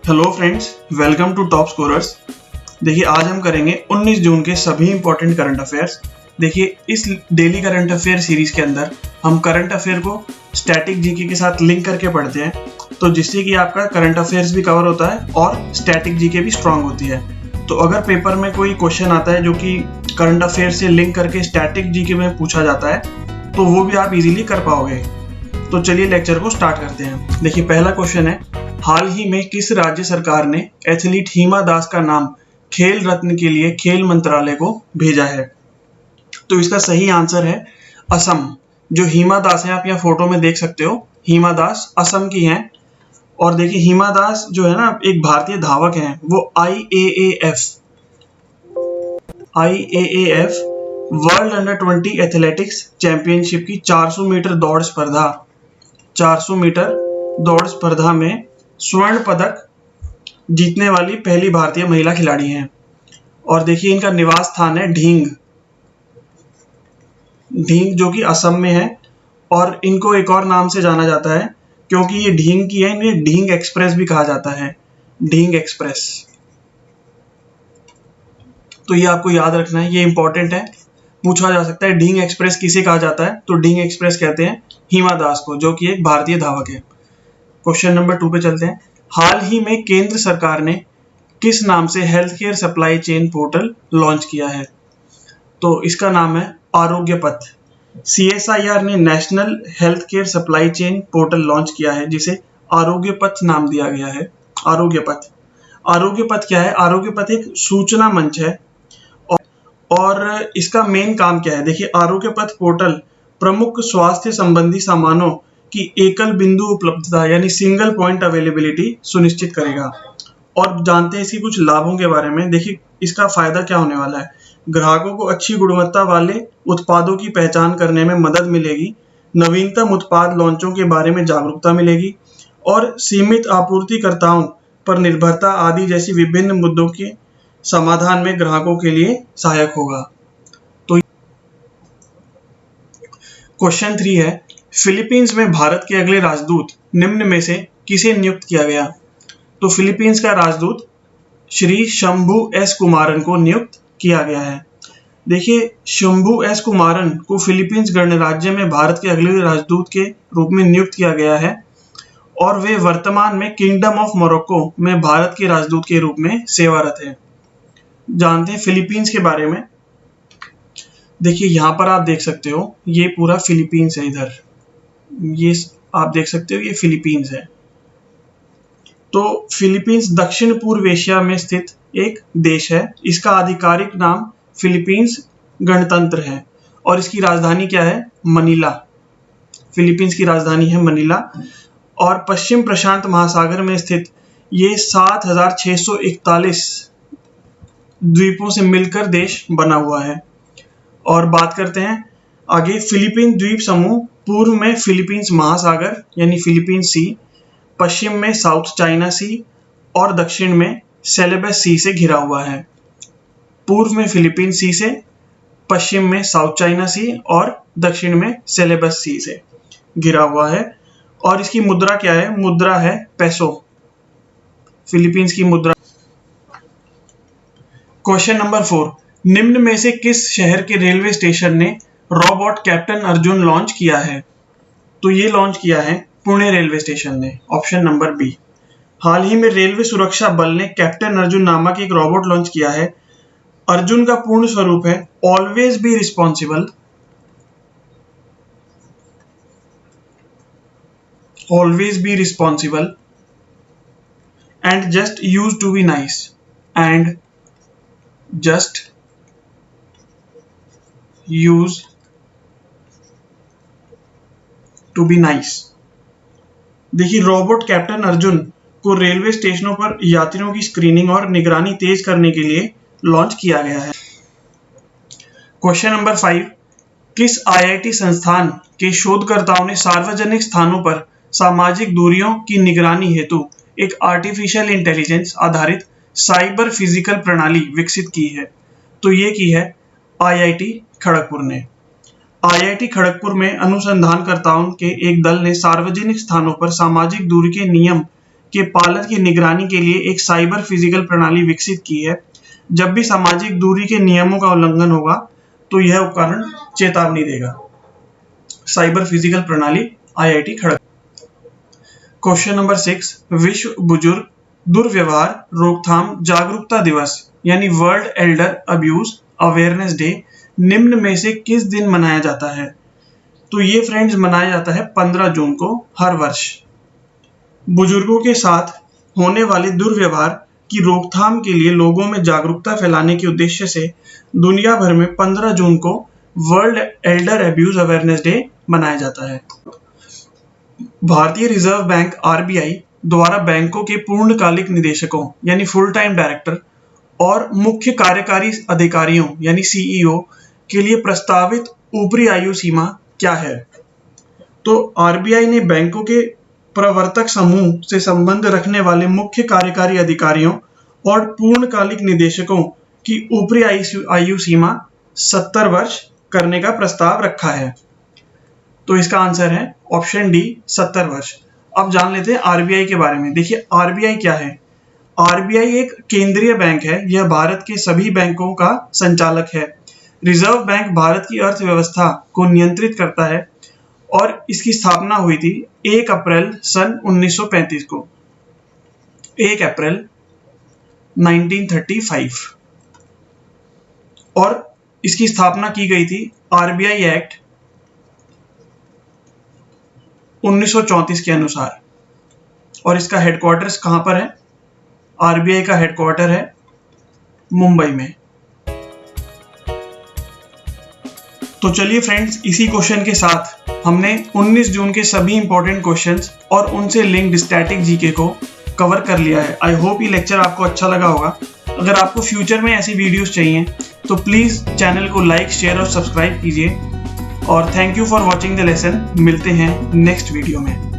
Hello friends, welcome to top scorers. देखिए आज हम करेंगे 19 जून के सभी इंपॉर्टेंट करंट अफेयर्स। देखिए इस डेली करंट अफेयर सीरीज के अंदर हम करंट अफेयर को स्टैटिक जीके के साथ लिंक करके पढ़ते हैं, तो जिससे कि आपका करंट अफेयर्स भी कवर होता है और स्टैटिक जीके भी स्ट्रांग होती है। तो अगर पेपर में कोई क्वेश्चन आता है जो कि करंट अफेयर से लिंक करके स्टैटिक जीके में पूछा जाता है, तो वो भी आप इजीली कर पाओगे। तो चलिए लेक्चर को स्टार्ट करते हैं। देखिए पहला क्वेश्चन है, हाल ही में किस राज्य सरकार ने एथलीट हिमा दास का नाम खेल रत्न के लिए खेल मंत्रालय को भेजा है? तो इसका सही आंसर है असम। जो हिमा दास है आप यहाँ फोटो में देख सकते हो, हिमा दास असम की हैं। और देखिए हिमा दास जो है ना एक भारतीय धावक हैं, वो IAAF world under 20 athletics championship की 400 मीटर दौड़ स्पर्धा में स्वर्ण पदक जीतने वाली पहली भारतीय महिला खिलाड़ी हैं। और देखिए इनका निवास स्थान है ढींग जो कि असम में है। और इनको एक और नाम से जाना जाता है, क्योंकि ये ढींग की है, इन्हें ढींग एक्सप्रेस भी कहा जाता है, ढींग एक्सप्रेस। तो ये आपको याद रखना है, ये इंपॉर्टेंट है, पूछा जा सकता है ढींग एक्सप्रेस किसे कहा जाता है। तो ढींग एक्सप्रेस कहते हैं हिमा दास को, जो कि एक भारतीय धावक है। क्वेश्चन नंबर 2 पे चलते हैं। हाल ही में केंद्र सरकार ने किस नाम से health care supply chain portal launch किया है? तो इसका नाम है आरोग्य पथ। सीएसआईआर ने national health care supply chain portal launch किया है, जिसे आरोग्य पथ नाम दिया गया है। आरोग्य पथ क्या है? आरोग्य पथ एक सूचना मंच है और इसका मेन काम क्या है? देखिए आरोग्य पथ पोर्टल प्रमुख स्वास्थ्य संबंधी सामानों की एकल बिंदु उपलब्धता यानी सिंगल पॉइंट अवेलेबिलिटी सुनिश्चित करेगा। और जानते हैं इसकी कुछ लाभों के बारे में। देखिए इसका फायदा क्या होने वाला है। ग्राहकों को अच्छी गुणवत्ता वाले उत्पादों की पहचान करने में मदद मिलेगी, नवीनतम उत्पाद लॉन्चों के बारे में जागरूकता मिलेगी और सीमित आपूर्तिकर्ताओं पर निर्भरता आदि जैसी विभिन्न मुद्दों के समाधान में ग्राहकों के लिए सहायक होगा। तो क्वेश्चन 3 है, फिलीपींस में भारत के अगले राजदूत निम्न में से किसे नियुक्त किया गया? तो फिलीपींस का राजदूत श्री शंभू एस कुमारन को नियुक्त किया गया है। देखिए शंभू एस कुमारन को फिलीपींस गणराज्य में भारत के अगले राजदूत के रूप में नियुक्त किया गया है और वे वर्तमान में किंगडम ऑफ मोरक्को में भारत के राजदूत के रूप में सेवारत है। जानते हैं फिलीपींस के बारे में। देखिए यहाँ पर आप देख सकते हो, ये पूरा फिलीपींस है। इधर ये आप देख सकते हो, ये फिलीपींस है। तो फिलीपींस दक्षिण पूर्व एशिया में स्थित एक देश है। इसका आधिकारिक नाम फिलीपींस गणतंत्र है और इसकी राजधानी क्या है? मनीला। फिलीपींस की राजधानी है मनीला और पश्चिम प्रशांत महासागर में स्थित ये 7,641 द्वीपों से मिलकर देश बना हुआ है। और बात करते हैं आगे, फिलीपीन द्वीप समूह पूर्व में फिलीपींस महासागर यानी फिलीपींस सी, पश्चिम में साउथ चाइना सी और दक्षिण में सेलेबस सी से घिरा हुआ है। पूर्व में फिलीपींस सी से, पश्चिम में साउथ चाइना सी और दक्षिण में सेलेबस सी से घिरा हुआ है। और इसकी मुद्रा क्या है? मुद्रा है पेसो, फिलीपींस की मुद्रा। क्वेश्चन नंबर 4, निम्न में से किस शहर के रेलवे स्टेशन ने रोबोट कैप्टन अर्जुन लॉन्च किया है? तो ये लॉन्च किया है पुणे रेलवे स्टेशन ने, ऑप्शन नंबर बी। हाल ही में रेलवे सुरक्षा बल ने कैप्टन अर्जुन नामक एक रोबोट लॉन्च किया है। अर्जुन का पूर्ण स्वरूप है always be responsible, and just use to be nice, and just use to be nice. देखिए रोबोट कैप्टन अर्जुन को रेलवे स्टेशनों पर यात्रियों की स्क्रीनिंग और निगरानी तेज करने के लिए लॉन्च किया गया है। क्वेश्चन नंबर 5, किस आईआईटी संस्थान के शोधकर्ताओं ने सार्वजनिक स्थानों पर सामाजिक दूरियों की निगरानी हेतु एक आर्टिफिशियल इंटेलिजेंस आधारित साइबर फिजिकल प्रणाली विकसित की है? तो ये की है आईआईटी खड़गपुर ने। आईआईटी खड़गपुर में अनुसंधानकर्ताओं के एक दल ने सार्वजनिक स्थानों पर सामाजिक दूरी के नियम के पालन की निगरानी के लिए एक साइबर फिजिकल प्रणाली विकसित की है। जब भी सामाजिक दूरी के नियमों का उल्लंघन होगा तो यह उपकरण चेतावनी देगा। साइबर फिजिकल प्रणाली IIT खड़गपुर। क्वेश्चन नंबर 6, विश्व बुजुर्ग दुर्व्यवहार रोकथाम जागरूकता दिवस यानी world Elder abuse awareness day निम्न में से किस दिन मनाया जाता है? तो ये फ्रेंड्स मनाया जाता है 15 जून को हर वर्ष। बुजुर्गों के साथ होने वाले दुर्व्यवहार की रोकथाम के लिए लोगों में जागरूकता फैलाने के उद्देश्य से दुनिया भर में 15 जून को world Elder abuse awareness day मनाया जाता है। भारतीय रिजर्व बैंक RBI द्वारा बैंकों के पूर्णकालिक निदेशकों यानी फुल टाइम डायरेक्टर और मुख्य कार्यकारी अधिकारियों यानी CEO के लिए प्रस्तावित ऊपरी आयु सीमा क्या है? तो RBI ने बैंकों के प्रवर्तक समूह से संबंध रखने वाले मुख्य कार्यकारी अधिकारियों और पूर्णकालिक निदेशकों की ऊपरी आयु सीमा 70 वर्ष करने का प्रस्ताव रखा है। तो इसका आंसर है ऑप्शन डी 70 वर्ष। अब जान लेते हैं RBI के बारे में। देखिए RBI क्या है? RBI एक केंद्रीय बैंक है। यह भारत के सभी बैंकों का संचालक है। रिजर्व बैंक भारत की अर्थव्यवस्था को नियंत्रित करता है और इसकी स्थापना हुई थी 1 अप्रैल सन 1935 को, 1 अप्रैल 1935, और इसकी स्थापना की गई थी RBI एक्ट 1934 के अनुसार। और इसका हेडक्वार्टर्स कहां पर है? RBI का हेडक्वार्टर है मुंबई में। तो चलिए फ्रेंड्स, इसी क्वेश्चन के साथ हमने 19 जून के सभी इंपॉर्टेंट क्वेश्चंस और उनसे लिंक्ड स्टैटिक जीके को कवर कर लिया है। आई होप ये लेक्चर आपको अच्छा लगा होगा। अगर आपको फ्यूचर में ऐसी वीडियोस चाहिए तो प्लीज़ चैनल को लाइक, शेयर और सब्सक्राइब कीजिए। और thank you for watching the lesson. मिलते हैं नेक्स्ट वीडियो में।